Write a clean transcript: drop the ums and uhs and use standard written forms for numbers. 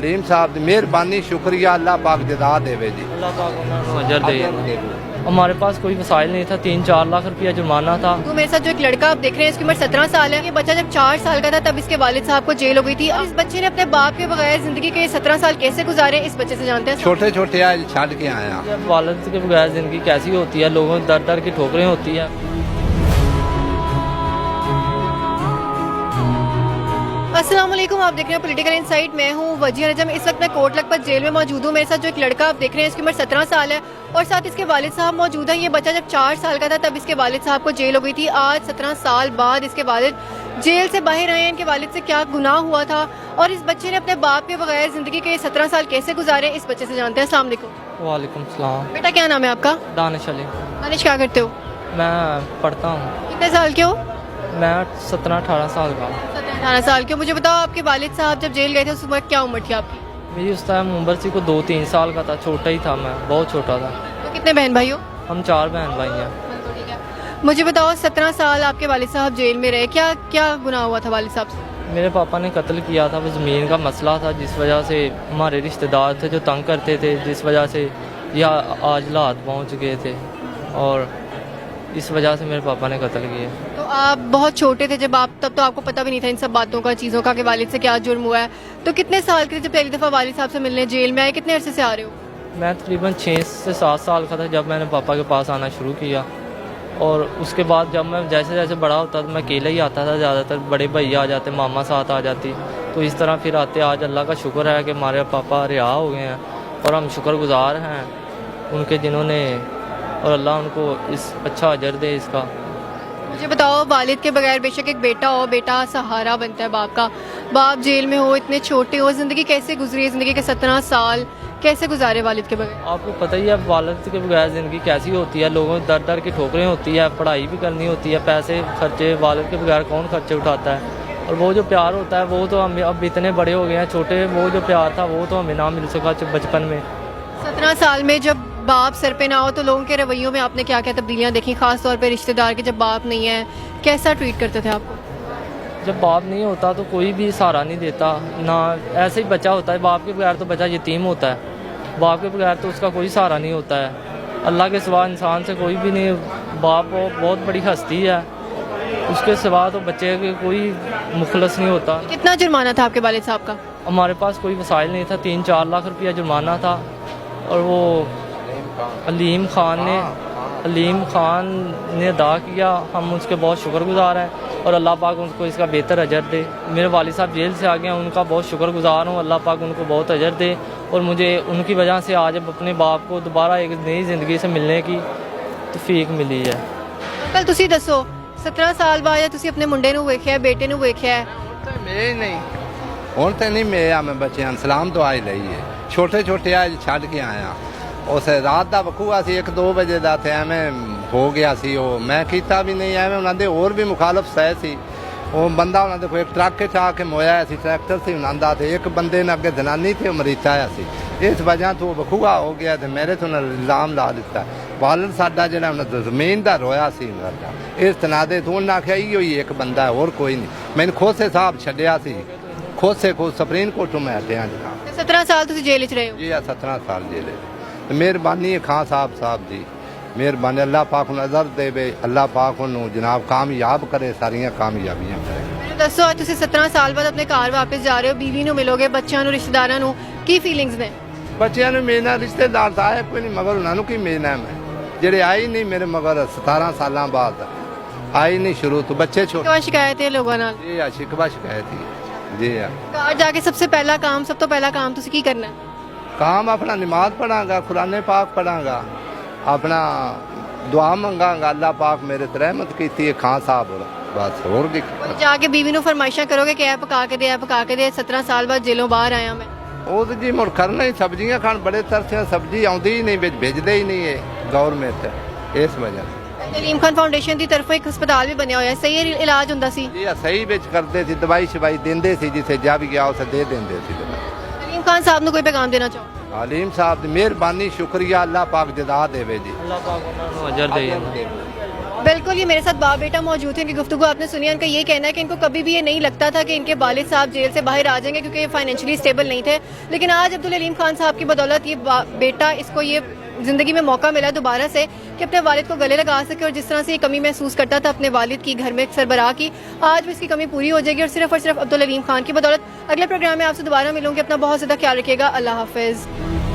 अलीम साहब की मेहरबानी शुक्रिया, अल्लाह पाक जदा देवे जी। अल्लाह पाक उन्हें अजर दे। हमारे पास कोई वसाइल नहीं था, 3-4 लाख रुपया जुर्माना था। तो मेरे साथ जो एक लड़का आप देख रहे हैं, इसकी उम्र 17 साल है। ये बच्चा जब 4 साल का था तब इसके वालिद साहब को जेल हो गई थी। और इस बच्चे ने अपने बाप के बगैर जिंदगी के 17 साल कैसे गुजारे, इस बच्चे से जानते हैं। छोटे छोटे आज छड़ के आया। जब वालिद के बगैर ज़िंदगी कैसी होती है, लोगों को दर दर की ठोकरें होती है। अस्सलाम वालेकुम, आप देख रहे हैं पॉलिटिकल इनसाइट। मैं हूँ वजीह नजम। इस वक्त मैं कोट लखपत जेल में मौजूद हूँ। मेरे साथ जो एक लड़का आप देख रहे हैं, इसकी उम्र 17 साल है और साथ इसके वालिद साहब मौजूद हैं। ये बच्चा जब 4 साल का था तब इसके वालिद साहब को जेल हो गई थी। आज 17 साल बाद इसके वालिद जेल से बाहर आए हैं। इनके वालिद से क्या गुनाह हुआ था और इस बच्चे ने अपने बाप के बगैर जिंदगी के 17 साल कैसे गुजारे, इस बच्चे से जानते हैं। अस्सलाम वालेकुम। वालेकुम सलाम। बेटा क्या नाम है आपका? दानिश अली। दानिश, क्या करते हो? मैं पढ़ता हूँ। कितने साल के हो? मैं 17-18 साल का हूँ। 17-18 साल के। मुझे बताओ, आपके वालिद साहब जब जेल गए थे उस वक्त क्या उम्र थी आपकी? मेरी उस टाइम उम्र सी को 2-3 साल का था, छोटा ही था मैं, बहुत छोटा था। तो कितने बहन भाई हो? हम 4 बहन भाई हैं। मुझे बताओ, 17 साल आपके वालिद साहब जेल में रहे, क्या क्या गुनाह हुआ था वालिद साहब से? मेरे पापा ने कत्ल किया था, वो ज़मीन का मसला था जिस वजह से हमारे रिश्तेदार थे जो तंग करते थे, जिस वजह से यह आज हालात पहुँच गए थे और इस वजह से मेरे पापा ने कत्ल किया। तो आप बहुत छोटे थे जब तब तो आपको पता भी नहीं था इन सब बातों का, चीज़ों का, कि वालिद से क्या जुर्म हुआ है। तो कितने साल के थे जब पहली दफ़ा वालिद साहब से मिलने जेल में आए? कितने अरसे से आ रहे हो? मैं तकरीबन 6 से 7 साल का था जब मैंने पापा के पास आना शुरू किया और उसके बाद जब मैं जैसे जैसे बड़ा होता तो मैं अकेला ही आता था, ज़्यादातर बड़े भाई आ जाते, मामा साथ आ जाती, तो इस तरह फिर आते। आज अल्लाह का शुक्र है कि हमारे पापा रिहा हो गए हैं और हम शुक्रगुजार हैं उनके, जिन्होंने, और अल्लाह उनको इस अच्छा अजर दे इसका। मुझे बताओ, वालिद के बगैर बेशक एक बेटा हो, बेटा सहारा बनता है बाप का, बाप जेल में हो, इतने छोटे हो, ज़िंदगी कैसे गुजरी? ज़िंदगी के 17 साल कैसे गुजारे वालिद के बगैर? आपको पता ही है वालिद के बगैर ज़िंदगी कैसी होती है, लोगों को दर दर की ठोकरें होती है, पढ़ाई भी करनी होती है, पैसे खर्चे, वालिद के बगैर कौन खर्चे उठाता है? और वो जो प्यार होता है वो तो हम अब इतने बड़े हो गए हैं, छोटे वो जो प्यार था वो तो हमें ना मिल सका बचपन में। 17 साल में जब बाप सर पे ना हो तो लोगों के रवैयों में आपने क्या क्या तब्दीलियाँ देखी, खास तौर पे रिश्तेदार के जब बाप नहीं है कैसा ट्रीट करते थे आपको? जब बाप नहीं होता तो कोई भी सहारा नहीं देता ना, ऐसे ही बच्चा होता है, बाप के बगैर तो बच्चा यतीम होता है, बाप के बगैर तो उसका कोई सहारा नहीं होता है। अल्लाह के सिवा इंसान से कोई भी नहीं, बाप बहुत बड़ी हस्ती है, उसके सिवा तो बच्चे के कोई मुखलस नहीं होता। कितना जुर्माना था आपके वालिद साहब का? हमारे पास कोई वसाइल नहीं था, 3-4 लाख रुपया जुर्माना था और वो अलीम खान ने अदा किया। हम उसके बहुत शुक्रगुजार हैं और अल्लाह पाक उनको इसका बेहतर अजर दे। मेरे वालिद साहब जेल से आ गए हैं, उनका बहुत शुक्रगुजार हूँ, अल्लाह पाक उनको बहुत अजर दे और मुझे उनकी वजह से आज अपने बाप को दोबारा एक नई ज़िंदगी से मिलने की तौफीक मिली है। कल तुसी दसो, 17 साल बाद तुसी अपने मुंडे नूं वेख्या, बेटे नूं वेख्या? मैं नहीं ਹੁਣ ਤੇ ਨਹੀਂ ਮੈਂ ਮੈਂ ਬੱਚਿਆਂ ਨੂੰ ਸਲਾਮ ਦੁਆ ਹੀ ਲਈ ਹੈ। ਛੋਟੇ ਛੋਟੇ ਅੱਜ ਛੱਡ ਕੇ ਆਇਆ। ਉਸ ਰਾਤ ਦਾ ਵਕੂਆ ਸੀ 1-2 ਵਜੇ ਦਾ, ਤੇ ਐਵੇਂ ਹੋ ਗਿਆ ਸੀ। ਉਹ ਮੈਂ ਕੀਤਾ ਵੀ ਨਹੀਂ, ਐਵੇਂ ਉਹਨਾਂ ਦੇ ਹੋਰ ਵੀ ਮੁਖਾਲਫ ਸਹਿ ਸੀ। ਉਹ ਬੰਦਾ ਉਹਨਾਂ ਦੇ ਕੋਈ ਇੱਕ ਟਰੱਕ ਚਾ ਕੇ ਮੋਇਆ ਸੀ, ਟਰੈਕਟਰ ਸੀ ਉਹਨਾਂ ਦਾ, ਤੇ ਇੱਕ ਬੰਦੇ ਨੇ ਅੱਗੇ ਜਨਾਨੀ ਤੇ ਮਰੀਤਾ ਆਇਆ ਸੀ। ਇਸ ਵਜ੍ਹਾ ਤੋਂ ਵਕੂਆ ਹੋ ਗਿਆ ਤੇ ਮੇਰੇ ਤੋਂ ਇਲਜ਼ਾਮ ਲਾ ਦਿੱਤਾ। ਵਾਲਦ ਸਾਡਾ ਜਿਹੜਾ ਉਹਨਾਂ ਦਾ ਜ਼ਮੀਨ ਦਾ ਰੋਇਆ ਸੀ ਸਾਡਾ, ਇਸ ਤਨਾਦੇ ਤੋਂ ਉਹਨਾਂ ਆਖਿਆ ਇਹੋ ਹੀ ਇੱਕ ਬੰਦਾ, ਹੋਰ ਕੋਈ ਨਹੀਂ। ਮੈਨੂੰ ਖੋਸੇ ਸਾਹਿਬ ਛੱਡਿਆ ਸੀ, ਖੋਸੇ ਕੋ ਸੁਪਰੀਮ ਕੋਰਟ ਮੈਂ ਹਟਿਆ ਜਨਾਬ। 17 ਸਾਲ ਤੁਸੀਂ ਜੇਲ੍ਹ 'ਚ ਰਹੇ ਹੋ? ਜੀ ਆ 17 ਸਾਲ ਜੇਲੇ। ਮਿਹਰਬਾਨੀ ਹੈ ਖਾਨ ਸਾਹਿਬ ਦੀ, ਮਿਹਰਬਾਨੀ। ਅੱਲਾਹ ਪਾਕ ਨੂੰ ਨਜ਼ਰ ਦੇਵੇ, ਅੱਲਾਹ ਪਾਕ ਨੂੰ ਜਨਾਬ ਕਾਮਯਾਬ ਕਰੇ, ਸਾਰੀਆਂ ਕਾਮਯਾਬੀਆਂ ਕਰੇ। ਮੈਨੂੰ ਦੱਸੋ, ਅੱਜ ਤੁਸੀਂ 17 ਸਾਲ ਬਾਅਦ ਆਪਣੇ ਘਰ ਵਾਪਸ ਜਾ ਰਹੇ ਹੋ, ਬੀਵੀ ਨੂੰ ਮਿਲੋਗੇ, ਬੱਚਿਆਂ ਨੂੰ, ਰਿਸ਼ਤੇਦਾਰਾਂ ਨੂੰ, ਕੀ ਫੀਲਿੰਗਸ ਨੇ? ਬੱਚਿਆਂ ਨੂੰ ਮਿਲਣਾ, ਰਿਸ਼ਤੇਦਾਰ ਤਾਂ ਆਏ ਕੋਈ ਨਹੀਂ, ਮਗਰ ਉਹਨਾਂ ਨੂੰ ਕੀ ਮਿਲਣਾ ਮੈਂ, ਜਿਹੜੇ ਆਏ ਨਹੀਂ ਮੇਰੇ ਮਗਰ 17 ਸਾਲਾਂ ਬਾਅਦ ਆਏ ਨਹੀਂ ਸ਼ੁਰੂ ਤੋਂ। ਬੱਚੇ ਛੋਟੇ। क्या शिकायत है लोगों नाल? जी आ शिकवा शिकायत ही जी आ। घर जाके सबसे पहला काम, सब तो पहला काम तुसी की करना है? काम अपना नमाज पढ़ांगा, कुरान पाक पढ़ांगा, अपना दुआ मंगांगा, अल्लाह पाक मेरे ते रहमत कीती है खान साहब, बस होर भी। और जाके बीवी ਨੂੰ फरमाइशां करोगे कि ए पका के दे, ए पका के दे, 17 साल बाद जेलों बाहर आया मैं? ਉਹ ਤੇ ਜੀ ਮੁੜ ਕਰਨਾ ਹੀ, ਸਬਜ਼ੀਆਂ ਖਾਣ ਬੜੇ ਤਰਸੇ, ਸਬਜ਼ੀ ਆਉਂਦੀ ਹੀ ਨਹੀਂ, ਵਿੱਚ ਭੇਜਦੇ ਹੀ ਨਹੀਂ ਇਹ ਗਵਰਨਮੈਂਟ, ਇਸ ਵਜ੍ਹਾ। अलीम खान फाउंडेशन की तरफों एक अस्पताल भी बनया होया, सही इलाज ਹੁੰਦਾ ਸੀ? ਜੀ ਆ ਸਹੀ ਵਿੱਚ ਕਰਦੇ ਸੀ, ਦਵਾਈ ਸ਼ਵਾਈ ਦਿੰਦੇ ਸੀ, ਜਿੱਥੇ ਜਾ ਵੀ ਗਿਆ ਉਸੇ ਦੇ ਦਿੰਦੇ ਸੀ ਦਵਾਈ। अलीम खान साहब ਨੂੰ ਕੋਈ ਪੈगाम ਦੇਣਾ ਚਾਹੋ? अलीम साहब की मेहरबानी शुक्रिया, अल्लाह पाक जदा देवे जी। अल्लाह पाक उन्हें अजर दे। बिल्कुल, ये मेरे साथ बाप बेटा मौजूद थे, इनकी गुफ्तगू आपने सुनी है। उनका ये कहना है कि इनको कभी भी ये नहीं लगता था कि इनके वालिद साहब जेल से बाहर आ जाएंगे, क्योंकि ये फाइनेंशियली स्टेबल नहीं थे। लेकिन आज अब्दुल हलीम खान साहब की बदौलत ये बेटा, इसको ये ज़िंदगी में मौका मिला दोबारा से कि अपने वालिद को गले लगा सके, और जिस तरह से ये कमी महसूस करता था अपने वालिद की घर में सरबराह की, आज भी इसकी कमी पूरी हो जाएगी, और सिर्फ अब्दुल हलीम खान की बदौलत। अगले प्रोग्राम में आपसे दोबारा मिलूंगी। अपना बहुत ज़्यादा ख्याल रखिएगा। अल्लाह हाफिज़।